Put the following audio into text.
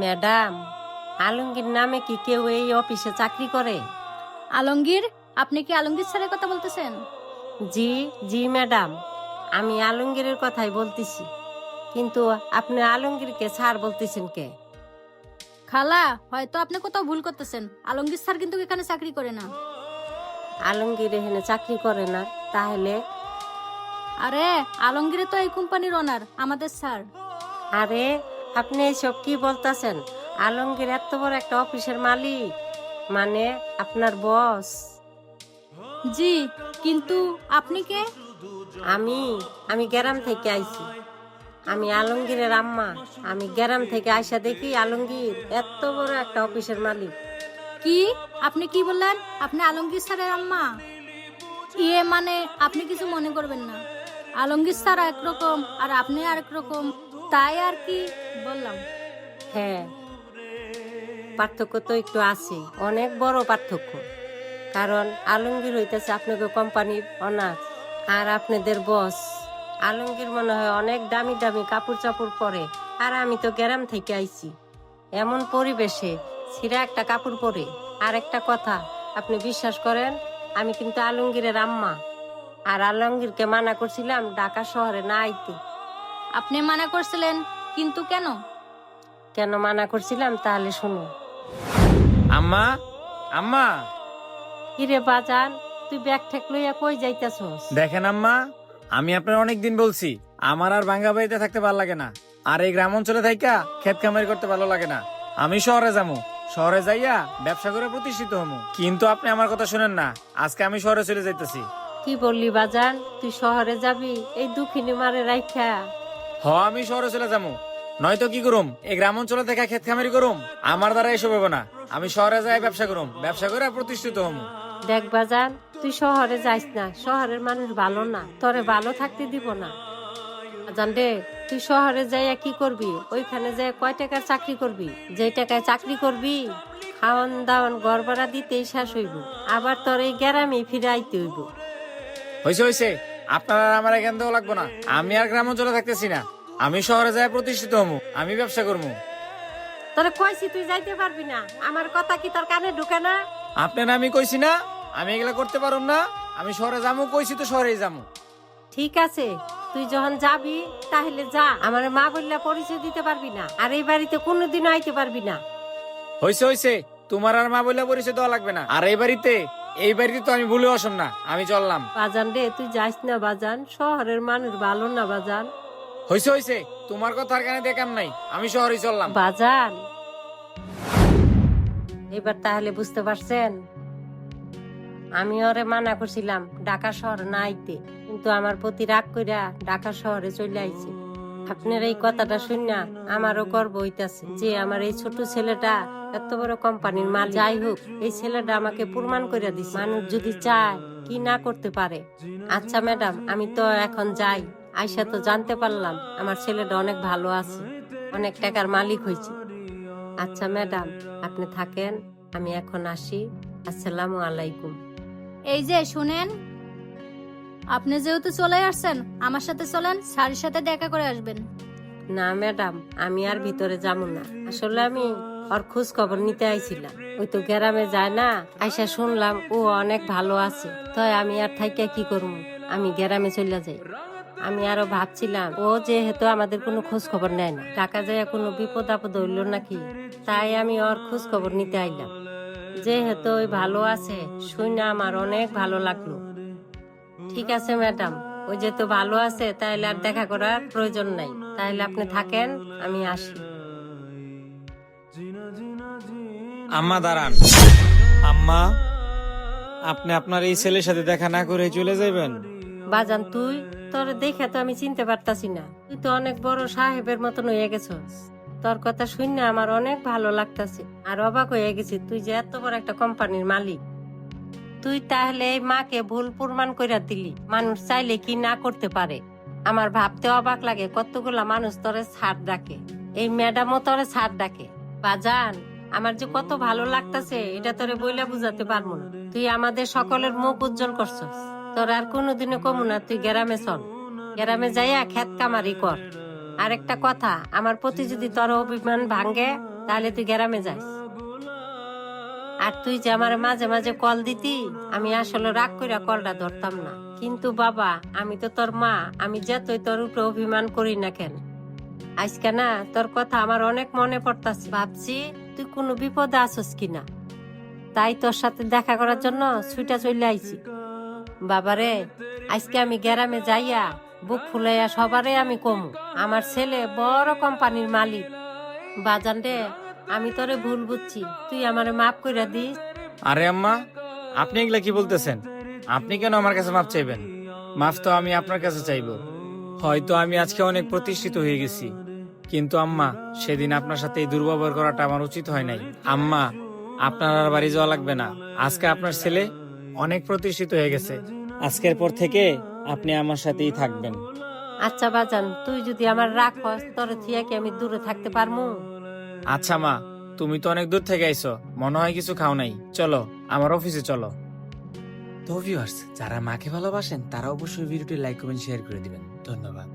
Madam, Alamgir নামে কি কেউ এই অফিসে চাকরি করে? আলমগীর, আপনি কি আলমগীর স্যারের কথা বলতেছেন? জি জি ম্যাডাম, আমি আলমগীরের কথাই বলতেছি। কিন্তু আপনি আলমগীরকে স্যার বলতেছেন কে? খালা, হয়তো আপনি কোথাও ভুল করতেছেন। আলমগীর স্যার কিন্তু এখানে চাকরি করে না। আলমগীর এখানে চাকরি করে না? তাহলে? আরে, আলমগীর তো এই কোম্পানির ওনার, আমাদের স্যার। আরে, আপনি এসব কি বলতেছেন? আলমগীর এত বড় একটা অফিসের মালিক, মানে আপনার বস। জি, কিন্তু আপনি কে? আমি আমি গ্রাম থেকে আইছি। আমি আলমগীরের আম্মা। আমি গ্রাম থেকে আইসা দেখি আলমগীর এত বড় একটা অফিসের মালিক। কি? আপনি কি বললেন? আপনি আলমগীর স্যারের আম্মা? মানে আপনি কিছু মনে করবেন না। আলমগীর স্যার একরকম আর আপনি আরেক রকম, তাই আর কি বললাম। হ্যাঁ, পার্থক্য তো একটু আছে, অনেক বড় পার্থক্য। কারণ আলমগীর হইতেছে আপনাদের কোম্পানির অনার আর আপনাদের বস। আলমগীর মনে হয় অনেক দামি দামি কাপড় চাপড় পরে, আর আমি তো গ্রাম থেকে আইছি, এমন পরিবেশে ছিঁড়া একটা কাপড় পরে। আর একটা কথা, আপনি বিশ্বাস করেন, আমি কিন্তু আলমগীরের আম্মা। আর আলমগীরকে মানা করছিলাম ঢাকা শহরে না আইতে। আপনি মানা করছিলেন, কিন্তু কেন? কেন মানা করছিলাম তাহলে শুনো। আম্মা, আম্মা, কিরে বাজান, তুই ব্যাগ ঠেক লইয়া কই যাইতেছস? দেখেন আম্মা, আমি আপনার অনেকদিন বলছি আমার আর ভাঙ্গা বাড়িতে থাকতে ভালো লাগে না, আর এই গ্রাম অঞ্চলে থাইকা ক্ষেত খামারি করতে ভালো লাগে না। আমি শহরে যাবো, শহরে যাইয়া ব্যবসা করে প্রতিষ্ঠিত হমু। কিন্তু আপনি আমার কথা শুনেন না, আজকে আমি শহরে চলে যাইতেছি। কি বললি বাজান, তুই শহরে যাবি এই দুঃখিনী মারে রাইখা? আমি শহরে চলে যাবো, নয়তো কি করুম, এই গ্রাম অঞ্চলে থেকে ক্ষেত খামারি করুম? আমার দ্বারা এসব হবে না। আমি শহরে যাই ব্যবসা করুম, ব্যবসা করে প্রতিষ্ঠিত হমু। দেখ বাজান, তুই শহরে যাইস না, শহরের মানুষ ভালো না, তোরে ভালো থাকতে দিব না। বাজান রে, তুই শহরে যাইয়া কি করবি? ওইখানে যাই কয় টাকার চাকরি করবি? যে টাকায় চাকরি করবি, খাওয়ান দাওয়ান ঘর ভাড়া দিতেই শেষ হইব, আবার তোর এই গ্রামে ফিরে আইতে হইব। হয়েছে হয়েছে, আপনার আর আমার এখান থেকেও লাগবো না। আমি আর গ্রাম অঞ্চলে থাকতেছি না, আমি শহরে যাই প্রতিষ্ঠিত হমু, আমি ব্যবসা করবো। তোরে কইছি তুই যাইতে পারবি না, আমার কথা কি তোর কানে ঢুকে না? আপনার আমি কইছি না আমি এগুলা করতে পারুম না। আমি শহরে যাবো, কইছি তো শহরেই যাবো। ঠিক আছে, তুই যখন যাবি তাহলে যা, আমার মা বললে পরিচয় দিতে পারবি না, আর এই বাড়িতে কোনোদিনও আইতে পারবি না। হয়েছে হয়েছে, তোমার আর মা বললে পরিচয় দেওয়া লাগবে না। আর এই বাড়িতে তো আমি ভুলে আসম না, আমি চললাম। বাজান রে, তুই যাইস না বাজান, শহরের মানুষ ভালো না বাজান। হয়েছে হয়েছে, তোমার কথা আর কানে দেখাম নাই, আমি শহরেই চললাম। বাজান, এবার তাহলে বুঝতে পারছেন, আমি ওরে মানা করছিলাম ঢাকা শহর না আইতে, কিন্তু আমার প্রতি রাগ কইরা ঢাকা শহরে চলে আইছে। আপনার এই কথাটা শুননা আমারও গর্ব হইতাছে যে আমার এই ছোট ছেলেটা এত বড় কোম্পানির মাল। যাই হোক, এই ছেলেটা আমাকে প্রমাণ করে দিছে মানুষ যদি চায় কি না করতে পারে। আচ্ছা ম্যাডাম, আমি তো এখন যাই। আইসা তো জানতে পারলাম আমার ছেলেটা অনেক ভালো আছে, অনেক টাকার মালিক হয়েছে। আচ্ছা ম্যাডাম, আপনি থাকেন, আমি এখন আসি। আসসালামু আলাইকুম। এই যে শুনেন, আপনি যেহেতু চলে আসছেন, আমার সাথে চলেন, স্যারের সাথে দেখা করে আসবেন। না ম্যাডাম, আমি আর ভিতরে যাবো না। আসলে আমি ওর খোঁজ খবর নিতে আইছিলাম। ওই তো গ্রামে যায় না, আইসা শুনলাম ও অনেক ভালো আছে, তাই আমি আর থাইকা কি করবো, আমি গ্রামে চলে যাই। আমি আরো ভাবছিলাম ও যেহেতু আমাদের কোনো খোঁজ খবর নেয় না, টাকা যায় কোনো বিপদ আপদ হইল নাকি, তাই আমি ওর খোঁজ খবর নিতে আইলাম। যেহেতু ওই ভালো আছে শুনে আমার অনেক ভালো লাগলো। ঠিক আছে ম্যাডাম, ওই যেহেতু ভালো আছে তাহলে আর দেখা করার প্রয়োজন নাই। তাহলে আপনি থাকেন, আমি আসি। আম্মা দাঁড়ান। আম্মা, আপনি আপনার এই ছেলের সাথে দেখা না করে চলে যাবেন? বাজান, তুই তোর দেখে তো আমি চিনতে পারতাছি না, তুই তো অনেক বড় সাহেবের মতন হয়ে গেছস। তোর কথা শুনে আমার অনেক ভালো লাগতাছে, আর অবাক হয়ে গেছি তুই যে এত বড় একটা কোম্পানির মালিক। তুই তাহলে এই মাকে ভুল প্রমাণ কইরা দিলি, মানুষ চাইলে কি না করতে পারে। আমার ভাবতে অবাক লাগে কতগুলা মানুষ তোরে ছাড় ডাকে, এই ম্যাডামও তোরে ছাড় ডাকে। বাজান, আমার যে কত ভালো লাগতাছে এটা তোরে বইলা বুঝাতে পারবো না। তুই আমাদের সকলের মুখ উজ্জ্বল করছস। তোর আর কোনোদিনও কমু না, তুই গ্রামে চল, গ্রামে যাইয়া খেত কামারি কর। আর একটা কথা, আমার প্রতি যদি তোর অভিমান ভাঙ্গে তাহলে তুই গ্রামে যাস। আর তুই যে আমার মাঝে মাঝে কল দিতি, আমি আসলে রাগ কইরা কলটা ধরতাম না। কিন্তু বাবা, আমি তো তোর মা, আমি যতই তোর উপরে অভিমান করি না কেন, আজকে না তোর কথা আমার অনেক মনে পড়তাছে। ভাবছি তুই কোনো বিপদে আছস কিনা, তাই তোর সাথে দেখা করার জন্য ছুটা চলে আইছি। বাবারে, আজকে আমি গ্রামে যাইয়া বুক ফুলাইয়া সবারে আমি কমু আমার ছেলে বড় কোম্পানির মালিক। বাজান রে, আমি তোরে ভুল বুঝছি, তুই আমারে মাফ কইরা দিস। আরে আম্মা, আপনি এগুলা কি বলতেছেন? আপনি কেন আমার কাছে মাফ চাইবেন? মাফ তো আমি আপনার কাছে চাইবো। হয়তো আমি আজকে অনেক প্রতিষ্ঠিত হয়ে গেছি, কিন্তু আম্মা, সেদিন আপনার সাথে এই দুর্ব্যবহার করাটা আমার উচিত হয় নাই। আম্মা, আপনার আর বাড়ি যাওয়া লাগবে না। আজকে আপনার ছেলে অনেক প্রতিষ্ঠিত হয়ে গেছে। আজকের পর থেকে আপনি আমার সাথেই থাকবেন। আচ্ছা বাজান, তুই যদি আমার রাখস, তোরে থিয়া কি আমি দূরে থাকতে পারমু? আচ্ছা মা, তুমি তো অনেক দূর থেকে আইছো, মনে হয় কিছু খাও নাই। চলো আমার অফিসে চলো। তো ভিউয়ার্স, যারা মাকে ভালোবাসেন তারা অবশ্যই ভিডিওটি লাইক কমেন্ট শেয়ার করে দিবেন। ধন্যবাদ।